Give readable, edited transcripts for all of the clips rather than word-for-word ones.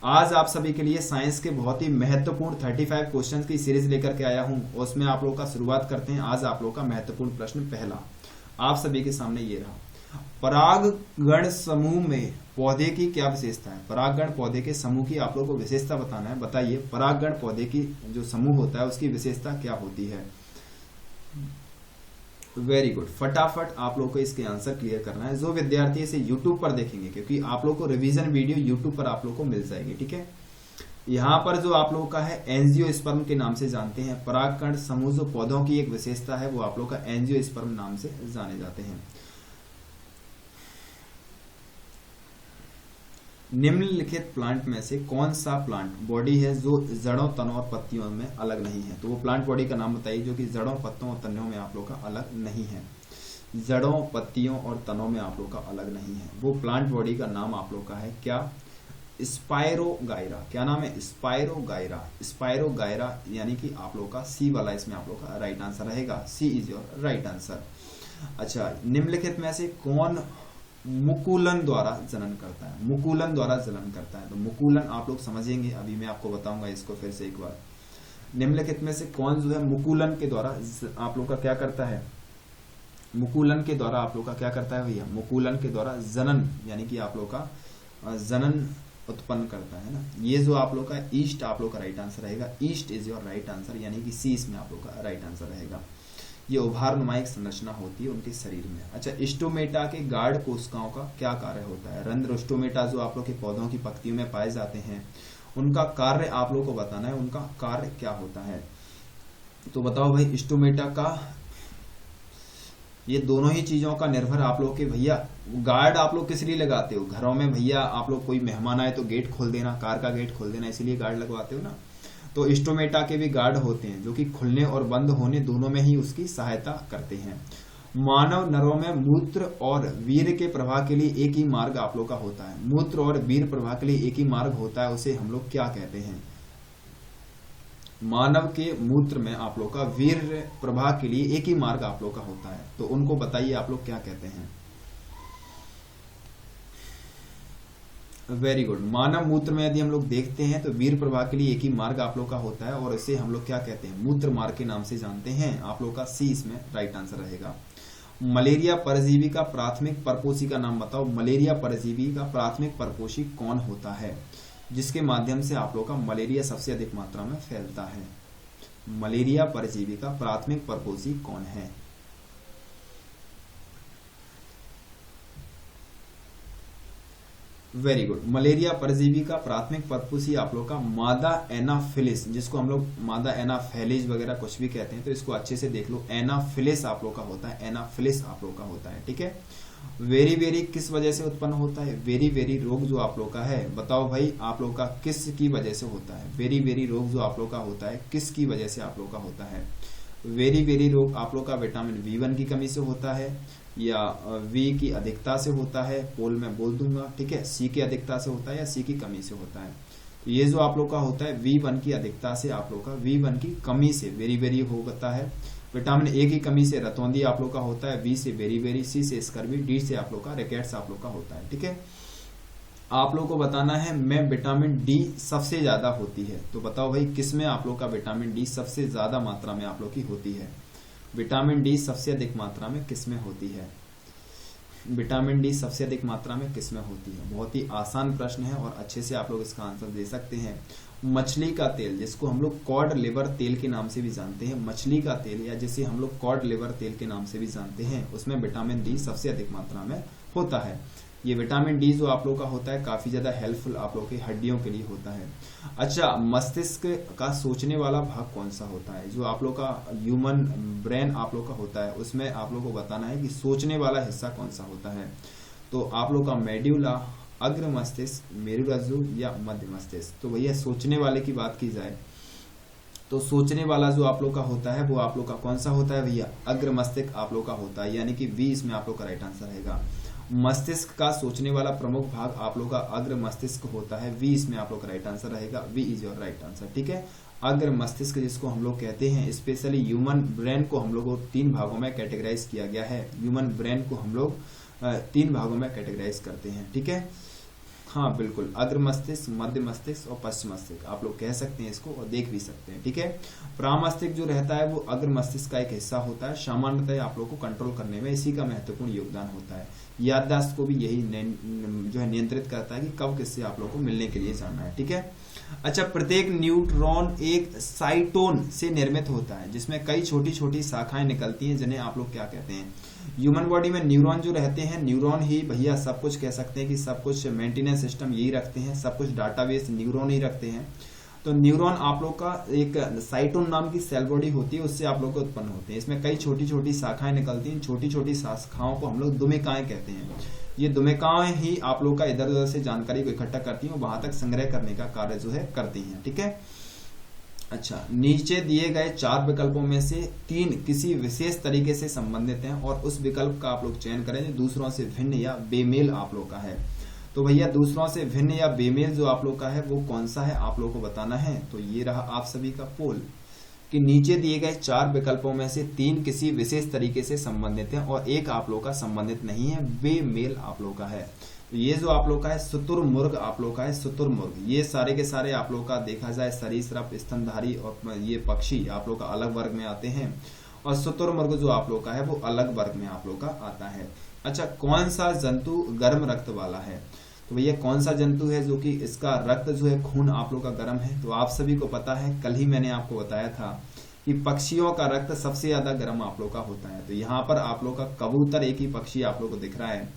आज आप सभी के लिए साइंस के बहुत ही महत्वपूर्ण 35 क्वेश्चंस की सीरीज लेकर के आया हूं। उसमें आप लोगों का शुरुआत करते हैं। आज आप लोगों का महत्वपूर्ण प्रश्न पहला आप सभी के सामने ये रहा। परागगण समूह में पौधे की क्या विशेषता है? परागगण पौधे के समूह की आप लोगों को विशेषता बताना है। बताइए परागगण पौधे की जो समूह होता है उसकी विशेषता क्या होती है? वेरी गुड, फटाफट आप लोग को इसके आंसर क्लियर करना है। जो विद्यार्थी इसे YouTube पर देखेंगे, क्योंकि आप लोग को रिवीजन वीडियो YouTube पर आप लोग को मिल जाएगी, ठीक है। यहाँ पर जो आप लोगों का है एंजियोस्पर्म के नाम से जानते हैं। परागकण समूह जो पौधों की एक विशेषता है वो आप लोग का एंजियोस्पर्म नाम से जाने जाते हैं। निम्नलिखित प्लांट में से कौन सा प्लांट बॉडी है जो जड़ों, तनों और पत्तियों में अलग नहीं है? तो वो प्लांट बॉडी का नाम बताइए जो कि जड़ों, पत्तों और तनों में आप लोग का अलग नहीं है। जड़ों, पत्तियों और तनों में आप लोग का अलग नहीं है। वो प्लांट बॉडी का नाम आप लोग का है क्या? स्पाइरोगाइरा। क्या नाम है? स्पाइरोगाइरा। स्पाइरोगाइरा यानी कि आप लोग का सी वाला इसमें आप लोग का राइट आंसर रहेगा। C is your right answer. अच्छा, निम्नलिखित में से कौन मुकुलन द्वारा जनन करता है? मुकुलन द्वारा जनन करता है। तो मुकुलन आप लोग समझेंगे, अभी मैं आपको बताऊंगा इसको फिर से एक बार। निम्नलिखित में से कौन जो है मुकुलन के द्वारा आप लोग का क्या करता है? मुकुलन के द्वारा आप लोग का क्या करता है भैया? मुकुलन के द्वारा जनन यानी कि आप लोग का जनन उत्पन्न करता है ना। ये जो आप लोग का ईस्ट आप लोग का राइट आंसर रहेगा। East is your right answer, यानी कि सी इसमें आप लोग का राइट आंसर रहेगा। ये उभार नुमाइक संरचना होती है उनके शरीर में। अच्छा, स्टोमेटा के गार्ड कोशिकाओं का क्या कार्य होता है? रंध्र स्टोमेटा जो आप लोग के पौधों की पत्तियों में पाए जाते हैं, उनका कार्य आप लोग को बताना है। उनका कार्य क्या होता है? तो बताओ भाई, स्टोमेटा का ये दोनों ही चीजों का निर्भर आप लोग के भैया। गार्ड आप लोग किस लिए लगाते हो? घरों में भैया आप लोग कोई मेहमान आए तो गेट खोल देना, कार का गेट खोल देना, इसीलिए गार्ड लगवाते हो ना। तो स्टोमेटा के भी गार्ड होते हैं जो कि खुलने और बंद होने दोनों में ही उसकी सहायता करते हैं। मानव नरों में मूत्र और वीर्य के प्रवाह के लिए एक ही मार्ग आप लोग का होता है। मूत्र और वीर्य प्रवाह के लिए एक ही मार्ग होता है, उसे हम लोग क्या कहते हैं? मानव के मूत्र में आप लोग का वीर्य प्रवाह के लिए एक ही मार्ग आप लोग का होता है, तो उनको बताइए आप लोग क्या कहते हैं? Very good. मानव मूत्र में यदि हम लोग देखते हैं तो वीर प्रवाह के लिए एक ही मार्ग आप लोग का होता है और इसे हम लोग क्या कहते हैं? मूत्र मार्ग के नाम से जानते हैं। आप लोग का सी इसमें राइट आंसर रहेगा। मलेरिया परजीवी का प्राथमिक परपोषी का नाम बताओ। मलेरिया परजीवी का प्राथमिक परपोषी कौन होता है जिसके माध्यम से आप लोग का मलेरिया सबसे अधिक मात्रा में फैलता है? मलेरिया परजीवी का प्राथमिक परपोषी कौन है? Very good. मलेरिया परजीवी का प्राथमिक परपोषी आप लोग का मादा एनाफिलिस, जिसको हम लोग मादा एनाफेलिज वगैरह कुछ भी कहते हैं, तो इसको अच्छे से देख लो। एनाफिलिस आप लोग का होता है। एनाफिलिस आप लोग का होता है, ठीक है। वेरी वेरी किस वजह से उत्पन्न होता है? वेरी वेरी रोग जो आप लोग का है, बताओ भाई आप लोग का किस की वजह से होता है? वेरी वेरी रोग जो आप लोग का होता है किस की वजह से आप लोग का होता है? वेरी वेरी रोग आप लोग का विटामिन B1 की कमी से होता है या V की अधिकता से होता है? पोल में बोल दूंगा, ठीक है। C की अधिकता से होता है या C की कमी से होता है? तो ये जो आप लोग का होता है V1 की अधिकता से आप लोग का V1 की कमी से वेरी वेरी होता है। विटामिन A की कमी से रतौंधी आप लोग का होता है। B से वेरी वेरी, C से स्कर्वी, D से आप लोग का रिकेट्स आप लोग का होता है, ठीक है। आप लोग को बताना है में विटामिन D सबसे ज्यादा होती है, तो बताओ भाई किसमें आप लोग का विटामिन D सबसे ज्यादा मात्रा में आप लोग की होती है? विटामिन D सबसे अधिक मात्रा में किसमें होती है? विटामिन D सबसे अधिक मात्रा में किसमें होती है? बहुत ही आसान प्रश्न है और अच्छे से आप लोग इसका आंसर दे सकते हैं। मछली का तेल, जिसको हम लोग कॉड लिवर तेल के नाम से भी जानते हैं, मछली का तेल या जिसे हम लोग कॉड लिवर तेल के नाम से भी जानते हैं, उसमें विटामिन D सबसे अधिक मात्रा में होता है। ये विटामिन D जो आप लोग का होता है काफी ज्यादा हेल्पफुल आप लोग की हड्डियों के लिए होता है। अच्छा, मस्तिष्क का सोचने वाला भाग कौन सा होता है? जो आप लोग का ह्यूमन ब्रेन आप लोग का होता है, उसमें आप लोग को बताना है कि सोचने वाला हिस्सा कौन सा होता है। तो आप लोग का मेड्यूला, अग्र मस्तिष्क, मेरुरज्जु या मध्य मस्तिष्क? तो भैया सोचने वाले की बात की जाए तो सोचने वाला जो आप लोग का होता है वो आप लोग का कौन सा होता है भैया? अग्र मस्तिष्क आप लोग का होता है, यानी कि V इसमें आप लोग का राइट आंसर रहेगा। मस्तिष्क का सोचने वाला प्रमुख भाग आप लोग का अग्र मस्तिष्क होता है। V इसमें आप लोग का राइट आंसर रहेगा। V is your right answer, ठीक है। अग्र मस्तिष्क जिसको हम लोग कहते हैं, स्पेशली ह्यूमन ब्रेन को हम लोग को 3 भागों में कैटेगराइज किया गया है। ह्यूमन ब्रेन को हम लोग 3 भागों में कैटेगराइज करते हैं, ठीक है। हाँ बिल्कुल, अग्र मस्तिष्क, मध्य मस्तिष्क और पश्चिम मस्तिष्क आप लोग कह सकते हैं इसको और देख भी सकते हैं। ठीक है, प्रामस्तिष्क जो रहता है वो अग्र मस्तिष्क का एक हिस्सा होता है। सामान्यतः आप लोग को कंट्रोल करने में इसी का महत्वपूर्ण योगदान होता है। याददाश्त को भी यही जो है नियंत्रित करता है कि कब किससे आप लोग को मिलने के लिए जाना है। ठीक है, अच्छा, प्रत्येक न्यूट्रॉन एक साइटोन से निर्मित होता है जिसमें कई छोटी छोटी शाखाएं निकलती हैं जिन्हें आप लोग क्या कहते हैं। ह्यूमन बॉडी में न्यूरॉन जो रहते हैं, न्यूरॉन ही भैया सब कुछ कह सकते हैं कि सब कुछ मेंटेनेंस सिस्टम यही रखते हैं, सब कुछ डाटाबेस न्यूरॉन ही रखते हैं। तो न्यूरॉन आप लोग का एक साइटोन नाम की सेल बॉडी होती है, उससे आप लोग को उत्पन्न होते हैं। इसमें कई छोटी छोटी शाखाएं निकलती हैं, छोटी छोटी शाखाओं को हम लोग दुमिकाएं कहते हैं। ये दुमिकाएं ही आप लोग का इधर उधर से जानकारी को इकट्ठा करती हैं और वहां तक संग्रह करने का कार्य जो है करती हैं। ठीक है, अच्छा, नीचे दिए गए 4 विकल्पों में से 3 किसी विशेष तरीके से संबंधित हैं और उस विकल्प का आप लोग चयन करें जो दूसरों से भिन्न या बेमेल आप लोग का है। तो भैया दूसरों से भिन्न या बेमेल जो आप लोग का है वो कौन सा है आप लोग को बताना है। तो ये रहा आप सभी का पोल कि नीचे दिए गए 4 विकल्पों में से 3 किसी विशेष तरीके से संबंधित हैं और एक आप लोग का संबंधित नहीं है, बेमेल आप लोग का है। तो ये जो आप लोग का है शुतुरमुर्ग आप लोग का है, शुतुरमुर्ग। ये सारे के सारे आप लोग का देखा जाए सरीसृप, स्तनधारी और ये पक्षी आप लोग का अलग वर्ग में आते हैं और शुतुरमुर्ग जो आप लोग का है वो अलग वर्ग में आप लोग का आता है। अच्छा, कौन सा जंतु गर्म रक्त वाला है। तो भैया कौन सा जंतु है जो कि इसका रक्त जो है खून आप लोग का गर्म है। तो आप सभी को पता है, कल ही मैंने आपको बताया था कि पक्षियों का रक्त सबसे ज्यादा गर्म आप लोग का होता है। तो यहाँ पर आप लोग का कबूतर, एक ही पक्षी आप लोग को दिख रहा है,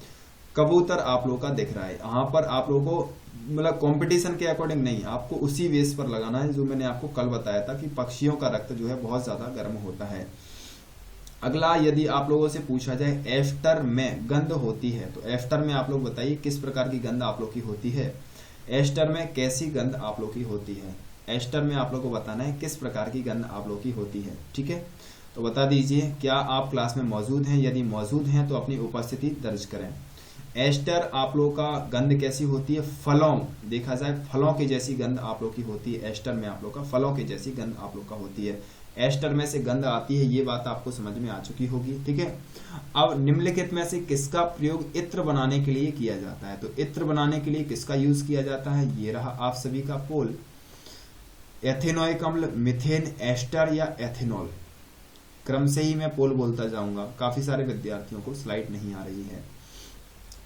कबूतर आप लोग का दिख रहा है। यहाँ पर आप लोग को मतलब कंपटीशन के अकॉर्डिंग नहीं, आपको उसी बेस पर लगाना है जो मैंने आपको कल बताया था कि पक्षियों का रक्त जो है बहुत ज्यादा गर्म होता है। अगला, यदि आप लोगों से पूछा जाए एस्टर में गंध होती है, तो एस्टर में आप लोग बताइए किस प्रकार की गंध आप लोग की होती है। एस्टर में कैसी गंध आप लोग की होती है, एस्टर में आप लोग को बताना है किस प्रकार की गंध आप लोग की होती है। ठीक है, तो बता दीजिए क्या आप क्लास में मौजूद हैं। यदि मौजूद हैं तो अपनी उपस्थिति दर्ज करें। एस्टर आप लोग का गंध कैसी होती है, फलों, देखा जाए फलों की जैसी गंध आप लोग की होती है। एस्टर में आप लोग का फलों की जैसी गंध आप लोग का होती है। एस्टर में से गंध आती है, ये बात आपको समझ में आ चुकी होगी। ठीक है, अब निम्नलिखित में से किसका प्रयोग इत्र बनाने के लिए किया जाता है। तो इत्र बनाने के लिए किसका यूज किया जाता है, ये रहा आप सभी का पोल। एथेनोइक अम्ल, मिथेन, एस्टर या एथेनॉल। क्रम से ही मैं पोल बोलता जाऊंगा, काफी सारे विद्यार्थियों को स्लाइड नहीं आ रही है।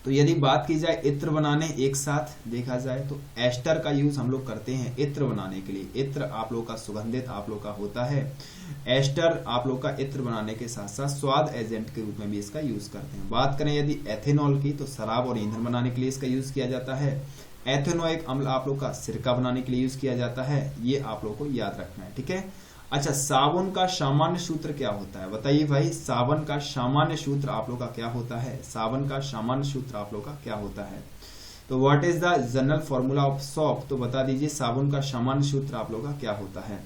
तो यदि बात की जाए इत्र बनाने, एक साथ देखा जाए तो एस्टर का यूज हम लोग करते हैं इत्र बनाने के लिए। इत्र आप लोग का सुगंधित आप लोग का होता है। एस्टर आप लोग का इत्र बनाने के साथ साथ स्वाद एजेंट के रूप में भी इसका यूज करते हैं। बात करें यदि एथेनॉल की, तो शराब और ईंधन बनाने के लिए इसका यूज किया जाता है। एथेनोइक अम्ल आप लोग का सिरका बनाने के लिए यूज किया जाता है, ये आप लोग को याद रखना है। ठीक है, अच्छा, साबुन का सामान्य सूत्र क्या होता है, बताइए भाई। साबुन का सामान्य सूत्र आप लोग का क्या होता है, साबुन का सामान्य सूत्र आप लोग का क्या होता है। तो what is the general formula of soap, तो बता दीजिए साबुन का सामान्य सूत्र आप लोग का क्या होता है।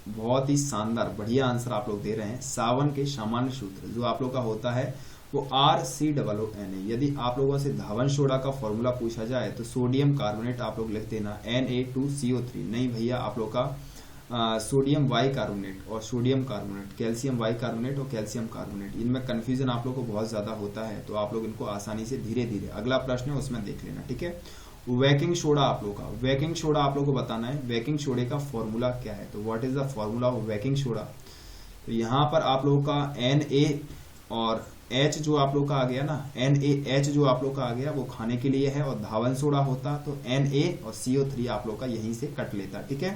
बहुत ही शानदार, बढ़िया आंसर आप लोग दे रहे हैं। साबुन के सामान्य सूत्र जो आप लोग का होता है वो RCOONA। यदि आप लोगों से धावन सोडा का फॉर्मूला पूछा जाए तो सोडियम कार्बोनेट आप लोग लिख देना Na2CO3। नहीं भैया, आप लोग का सोडियम वाई कार्बोनेट और sodium carbonate, calcium bicarbonate और कैल्शियम कार्बोनेट, इनमें कंफ्यूजन आप लोग को बहुत ज्यादा होता है। तो आप लोग इनको आसानी से धीरे धीरे, अगला प्रश्न है उसमें देख लेना। ठीक है, वेकिंग सोडा आप लोग का, वेकिंग सोडा आप लोग को बताना है वेकिंग सोडे का फॉर्मूला क्या है। तो what is the formula of waking soda. तो यहाँ पर आप लोग का Na और H जो आप लोग का आ गया ना, NaH जो आप लोग का आ गया वो खाने के लिए है, और धावन सोडा होता तो Na और CO3 आप लोग का यहीं से कट लेता। ठीक है,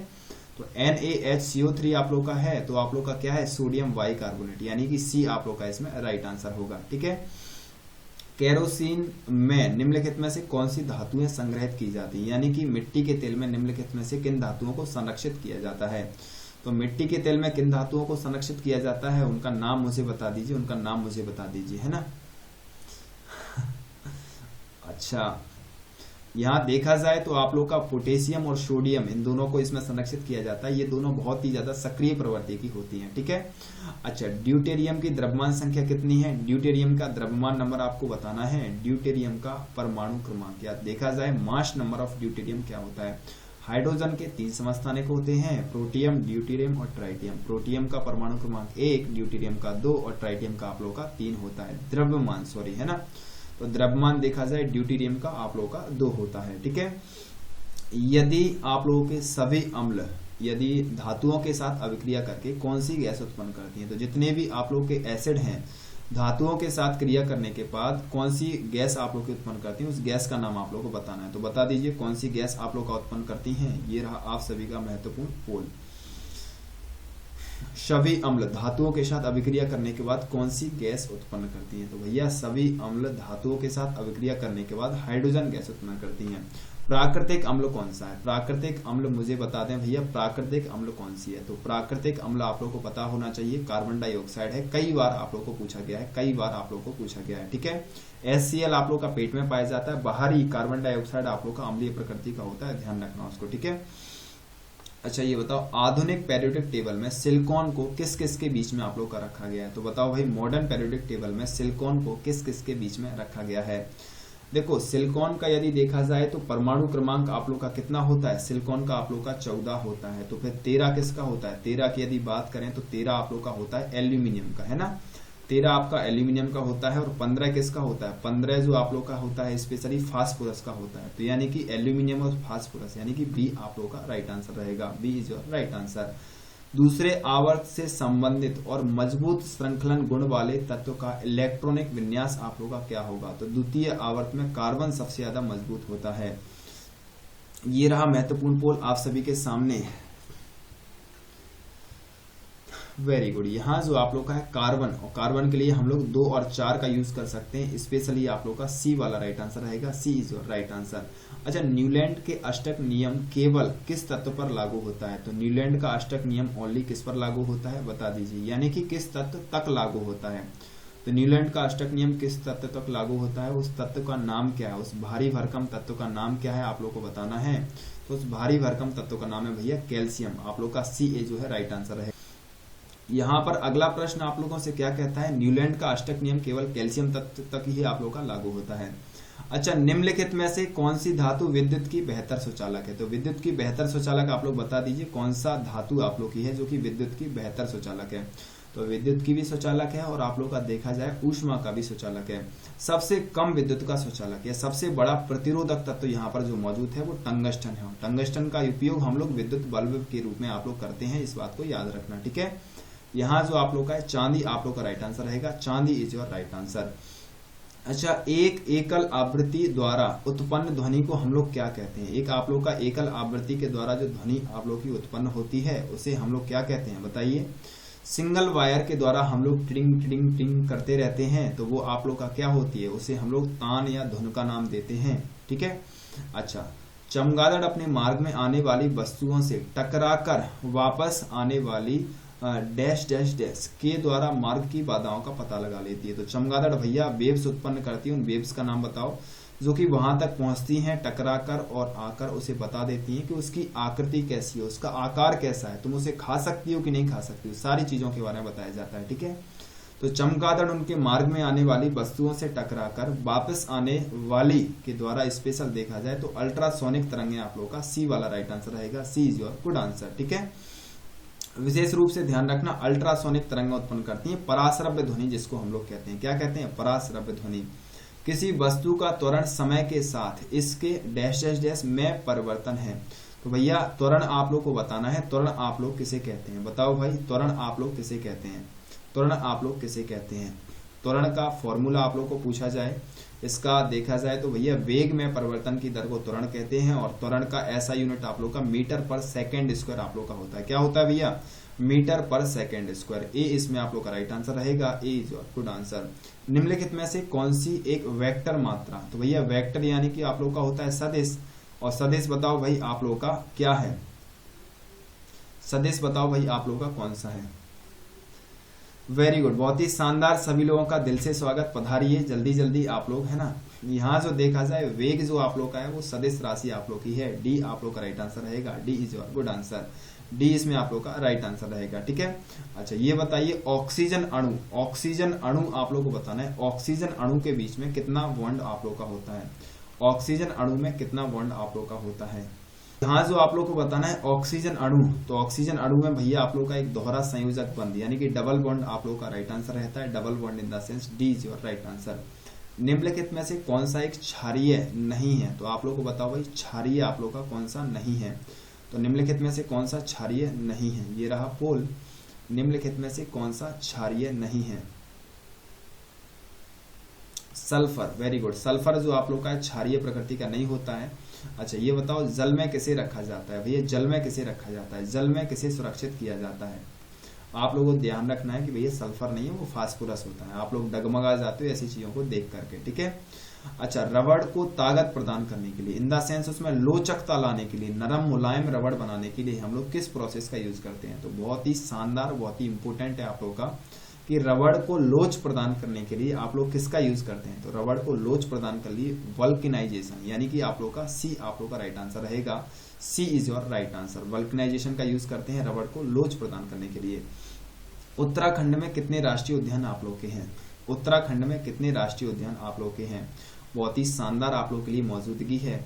तो NaHCO3 आप लोग का है, तो आप लोग का क्या है, सोडियम वाई कार्बोनेट, यानी कि C आप लोग का इसमें राइट आंसर होगा। ठीक है, केरोसिन में निम्नलिखित में से कौन सी धातुएं संग्रहित की जाती है, यानी कि मिट्टी के तेल में निम्नलिखित में से किन धातुओं को संरक्षित किया जाता है। तो मिट्टी के तेल में किन धातुओं को संरक्षित किया जाता है, उनका नाम मुझे बता दीजिए, उनका नाम मुझे बता दीजिए, है ना। अच्छा, यहाँ देखा जाए तो आप लोग का पोटेशियम और सोडियम, इन दोनों को इसमें संरक्षित किया जाता है। ये दोनों बहुत ही ज्यादा सक्रिय प्रवृत्ति की होती हैं। ठीक है, अच्छा, ड्यूटेरियम की द्रव्यमान संख्या कितनी है। ड्यूटेरियम का द्रव्यमान नंबर आपको बताना है। ड्यूटेरियम का परमाणु क्रमांक, या देखा जाए मास नंबर ऑफ ड्यूटेरियम क्या होता है। हाइड्रोजन के 3 समस्थानिक होते हैं, प्रोटियम, ड्यूटेरियम और ट्राइटियम। प्रोटियम का परमाणु क्रमांक 1, ड्यूटेरियम का 2 और ट्राइटियम का आप लोग का 3 होता है। द्रव्यमान सॉरी, है ना। और द्रव्यमान देखा जाए ड्यूटेरियम का आप लोगों का 2 होता है। ठीक है, यदि आप लोगों के सभी अम्ल यदि धातुओं के साथ अभिक्रिया करके कौन सी गैस उत्पन्न करती हैं, तो जितने भी आप लोग के एसिड हैं धातुओं के साथ क्रिया करने के बाद कौन सी गैस आप लोग की उत्पन्न करती हैं, उस गैस का नाम आप लोग को बताना है। तो बता दीजिए कौन सी गैस आप लोग का उत्पन्न करती हैं। ये रहा आप सभी का महत्वपूर्ण पोल। सभी अम्ल धातुओं के साथ अभिक्रिया करने के बाद कौन सी गैस उत्पन्न करती हैं, तो भैया सभी अम्ल धातुओं के साथ अभिक्रिया करने के बाद हाइड्रोजन गैस उत्पन्न करती हैं। प्राकृतिक अम्ल कौन सा है, प्राकृतिक अम्ल मुझे बता दें भैया, प्राकृतिक अम्ल कौन सी है। तो प्राकृतिक अम्ल आप लोग को पता होना चाहिए कार्बन डाइऑक्साइड है, कई बार आप लोग को पूछा गया है, कई बार आप लोग को पूछा गया है। ठीक है, HCl आप लोग का पेट में पाया जाता है, बाहरी कार्बन डाइऑक्साइड आप लोग का अम्लीय प्रकृति का होता है, ध्यान रखना उसको। ठीक है, अच्छा ये बताओ आधुनिक पेरियोडिक टेबल में सिलिकॉन को किस किस के बीच में आप लोग का रखा गया है। तो बताओ भाई मॉडर्न पेरियोडिक टेबल में सिलिकॉन को किस किस के बीच में रखा गया है। देखो सिलिकॉन का यदि देखा जाए तो परमाणु क्रमांक आप लोग का कितना होता है, सिलिकॉन का आप लोग का 14 होता है। तो फिर 13 किसका होता है, 13 की यदि बात करें तो 13 आप लोग का होता है एल्यूमिनियम का, है ना। 13 आपका एल्यूमिनियम का होता है और 15 किसका होता है, 15 जो आप लोग का होता है स्पेशली फास्फोरस का होता है। तो यानी कि एल्यूमिनियम और फास्फोरस यानी कि बी आप लोग का राइट आंसर रहेगा, B is your right answer. दूसरे आवर्त से संबंधित और मजबूत श्रृंखलन गुण वाले तत्व का इलेक्ट्रॉनिक विन्यास आप लोग का क्या होगा। तो द्वितीय आवर्त में कार्बन सबसे ज्यादा मजबूत होता है। ये रहा महत्वपूर्ण पोल आप सभी के सामने। Very good. यहाँ जो आप लोग का है कार्बन, और कार्बन के लिए हम लोग 2 और 4 का यूज कर सकते हैं, स्पेशली आप लोग का सी वाला राइट आंसर रहेगा, C is your right answer. अच्छा न्यूलैंड के अष्टक नियम केवल किस तत्व पर लागू होता है। तो न्यूलैंड का अष्टक नियम ओनली किस पर लागू होता है बता दीजिए, यानी कि किस तत्व तक लागू होता है। तो न्यूलैंड का अष्टक नियम किस तत्व तक लागू होता है, उस तत्व का नाम क्या है, उस भारी भरकम तत्व का नाम क्या है आप लोग को बताना है। तो उस भारी भरकम तत्व का नाम है भैया कैल्शियम, आप लोग का सी ए जो है राइट आंसर है। यहाँ पर अगला प्रश्न आप लोगों से क्या कहता है, न्यूलैंड का अष्टक नियम केवल कैल्शियम तत्व तक ही आप लोग का लागू होता है। अच्छा निम्नलिखित में से कौन सी धातु विद्युत की बेहतर सुचालक है। तो विद्युत की बेहतर सुचालक आप लोग बता दीजिए कौन सा धातु आप लोग की है जो कि विद्युत की बेहतर सुचालक है। तो विद्युत की भी सुचालक है और आप लोग का देखा जाए ऊष्मा का भी सुचालक है। सबसे कम विद्युत का सुचालक है, सबसे बड़ा प्रतिरोधक तत्व यहाँ पर जो मौजूद है वो टंगस्टन है। टंगस्टन का उपयोग हम लोग विद्युत बल्ब के रूप में आप लोग करते हैं, इस बात को याद रखना। ठीक है, यहाँ जो आप लोग का है चांदी आप लोग का राइट आंसर रहेगा, चांदी इज योर राइट आंसर। अच्छा एक एकल आवृत्ति द्वारा उत्पन्न ध्वनि को हम लोग क्या कहते हैं। एक आप लोग का एकल आवृत्ति के द्वारा जो ध्वनि आप लोग की उत्पन्न होती है उसे हम लोग क्या कहते हैं बताइए। सिंगल वायर के द्वारा हम लोग टिंग टिंग टिंग करते रहते हैं तो वो आप लोग का क्या होती है, उसे हम लोग तान या धुन का नाम देते हैं। ठीक है, अच्छा चमगादड़ अपने मार्ग में आने वाली वस्तुओं से टकराकर वापस आने वाली डैश डैश डैश के द्वारा मार्ग की बाधाओं का पता लगा लेती है। तो चमगादड़ भैया वेव्स उत्पन्न करती है, उन वेव्स का नाम बताओ जो कि वहां तक पहुंचती हैं टकराकर और आकर उसे बता देती हैं कि उसकी आकृति कैसी है, उसका आकार कैसा है, तुम उसे खा सकती हो कि नहीं खा सकती हो, सारी चीजों के बारे में बताया जाता है। ठीक है, तो चमगादड़ उनके मार्ग में आने वाली वस्तुओं से टकराकर वापस आने वाली के द्वारा स्पेशल देखा जाए तो अल्ट्रासोनिक तरंगें आप लोग का सी वाला राइट आंसर रहेगा, C is your good answer. ठीक है, विशेष रूप से ध्यान रखना अल्ट्रासोनिक तरंगें उत्पन्न करती हैं पराश्रव्य ध्वनि जिसको हम लोग कहते हैं। क्या कहते हैं, पराश्रव्य ध्वनि। किसी वस्तु का त्वरण समय के साथ इसके डैश डैश डैश में परिवर्तन है। तो भैया त्वरण आप लोग को बताना है, त्वरण आप लोग किसे कहते हैं बताओ भाई, त्वरण आप लोग किसे कहते हैं, त्वरण आप लोग किसे कहते हैं। त्वरण का फॉर्मूला आप लोग को पूछा जाए, इसका देखा जाए तो भैया वेग में परिवर्तन की दर को त्वरण कहते हैं और त्वरण का ऐसा यूनिट आप लोग का मीटर पर सेकंड स्क्वायर आप लोग का होता है। क्या होता है भैया, मीटर पर सेकंड स्क्वायर। ए इसमें आप लोग का राइट आंसर रहेगा, ए इज योर गुड आंसर। निम्नलिखित में से कौन सी एक वेक्टर मात्रा, तो भैया वेक्टर यानी कि आप लोग का होता है सदिश, और सदिश बताओ भाई आप लोग का क्या है, सदिश बताओ भाई आप लोग का कौन सा है। वेरी गुड, बहुत ही शानदार, सभी लोगों का दिल से स्वागत, पधारिए जल्दी जल्दी आप लोग, है ना। यहाँ जो देखा जाए वेग जो आप लोग का है वो सदिश राशि आप लोग की है, डी आप लोग का राइट आंसर रहेगा, D is your good answer, D इसमें आप लोग का राइट आंसर रहेगा। ठीक है, अच्छा ये बताइए ऑक्सीजन अणु, ऑक्सीजन अणु आप लोग को बताना है, ऑक्सीजन अणु के बीच में कितना बॉन्ड आप लोग का होता है, ऑक्सीजन अणु में कितना बॉन्ड आप लोग का होता है। यहाँ जो आप लोग को बताना है ऑक्सीजन अणु, तो ऑक्सीजन अणु में भैया आप लोग का एक दोहरा संयोजक बंध यानी कि डबल बॉन्ड आप लोग का राइट आंसर रहता है, double bond in the sense, D is your right answer. निम्नलिखित में से कौन सा एक क्षारीय नहीं है? तो आप लोग को बताओ भाई, क्षारीय आप लोग का कौन सा नहीं है? तो निम्नलिखित में से कौन सा क्षारीय नहीं है? ये रहा पोल, निम्नलिखित में से कौन सा क्षारीय नहीं है? Sulphur, very good. सल्फर जो आप लोग का क्षारीय प्रकृति का नहीं होता है। अच्छा ये बताओ, जल में किसे रखा जाता है? भैया जल में किसे रखा जाता है? जल में किसे सुरक्षित किया जाता है? आप लोगों को ध्यान रखना है कि भैया सल्फर नहीं है, वो फास्फोरस होता है। आप लोग डगमगा जाते हो ऐसी चीजों को देख करके, ठीक है। अच्छा, रबड़ को ताकत प्रदान करने के लिए, इन द सेंस उसमें लोचकता लाने के लिए, नरम मुलायम रबड़ बनाने के लिए हम लोग किस प्रोसेस का यूज करते हैं? तो बहुत ही शानदार, बहुत ही इंपॉर्टेंट है आप लोग का कि रबड़ को लोच प्रदान करने के लिए आप लोग किसका यूज करते हैं? तो रबड़ को लोच प्रदान कर लिए वल्कनाइजेशन, यानी कि आप लोग का सी आप लोग का राइट आंसर रहेगा। C is your right answer. Vulcanization का यूज करते हैं रबड़ को लोच प्रदान करने के लिए। उत्तराखंड में कितने राष्ट्रीय उद्यान आप लोग के हैं? उत्तराखंड में कितने राष्ट्रीय उद्यान आप लोग के हैं? बहुत ही शानदार आप लोग के लिए मौजूदगी है।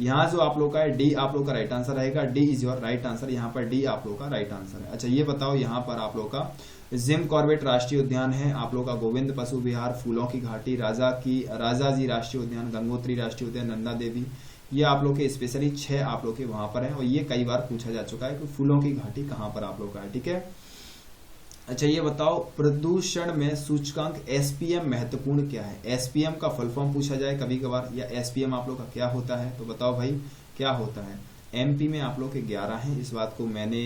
यहाँ जो आप लोग का है डी आप लोग का राइट आंसर रहेगा। D is your right answer. यहाँ पर डी आप लोग का राइट आंसर है। अच्छा ये बताओ, यहाँ पर आप लोग का जिम कॉर्बेट राष्ट्रीय उद्यान है, आप लोग का गोविंद पशु विहार, फूलों की घाटी, राजाजी राष्ट्रीय उद्यान, गंगोत्री राष्ट्रीय उद्यान, नंदा देवी, ये आप लोग के स्पेशली 6 आप लोग के वहां पर है। और ये कई बार पूछा जा चुका है कि फूलों की घाटी कहाँ पर आप लोग का है, ठीक है। अच्छा ये बताओ, प्रदूषण में सूचकांक एसपीएम महत्वपूर्ण क्या है? एसपीएम का फुल फॉर्म पूछा जाए कभी कभार, या एसपीएम आप लोग का क्या होता है? तो बताओ भाई क्या होता है? एमपी में आप लोग के 11 हैं। इस बात को मैंने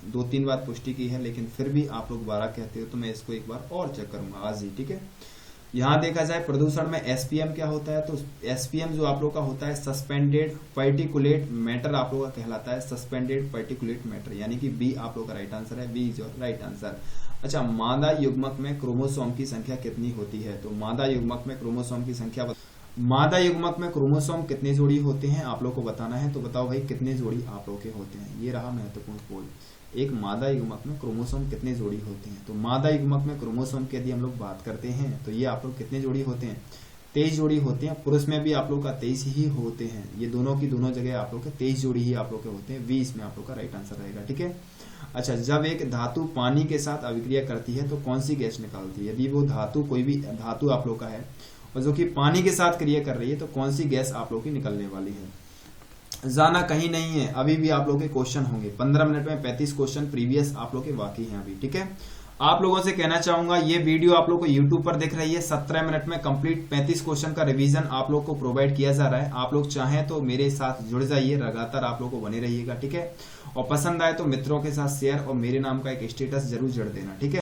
2-3 बार पुष्टि की है, लेकिन फिर भी आप लोग 12 कहते हो, तो मैं इसको एक बार और चेक करूंगा आज ही, ठीक है। यहाँ देखा जाए प्रदूषण में एसपीएम क्या होता है, तो एसपीएम जो आप लोग का होता है सस्पेंडेड पार्टिकुलेट मैटर आप लोग का कहलाता है। सस्पेंडेड पार्टिकुलेट मैटर, यानी कि बी आप लोग का राइट आंसर है। B is your right answer. अच्छा, मादा युग्मक में क्रोमोसोम की संख्या कितनी होती है? तो मादा युग्मक में क्रोमोसोम की संख्या, मादा युग्मक में क्रोमोसोम कितने जोड़ी होते हैं आप लोग को बताना है। तो बताओ भाई कितने जोड़ी आप लोग के होते हैं? ये रहा महत्वपूर्ण पोल। एक मादा युग्मक में क्रोमोसोम कितने जोड़ी होते हैं? तो मादा युग्मक में क्रोमोसोम की यदि हम लोग बात करते हैं तो ये आप लोग कितने जोड़ी होते हैं? 23 जोड़ी होते हैं। पुरुष में भी आप लोग का 23 ही होते हैं। ये दोनों की दोनों जगह आप लोग के 23 जोड़ी ही आप लोग के होते हैं। 20 में आप लोग का राइट आंसर रहेगा, ठीक है। अच्छा, जब एक धातु पानी के साथ अभिक्रिया करती है तो कौन सी गैस निकालती है? यदि वो धातु कोई भी धातु आप लोग का है और जो कि पानी के साथ क्रिया कर रही है तो कौन सी गैस आप लोग की निकलने वाली है? जाना कहीं नहीं है, अभी भी आप लोग के क्वेश्चन होंगे। 15 मिनट में 35 क्वेश्चन प्रीवियस आप लोग के बाकी हैं अभी, ठीक है। आप लोगों से कहना चाहूंगा, ये वीडियो आप लोग को YouTube पर दिख रही है। 17 मिनट में कंप्लीट 35 क्वेश्चन का रिवीजन आप लोग को प्रोवाइड किया जा रहा है। आप लोग चाहें तो मेरे साथ जुड़ जाइए, लगातार आप लोग को बने रहिएगा, ठीक है। और पसंद आए तो मित्रों के साथ शेयर और मेरे नाम का एक स्टेटस जरूर जोड़ देना, ठीक है।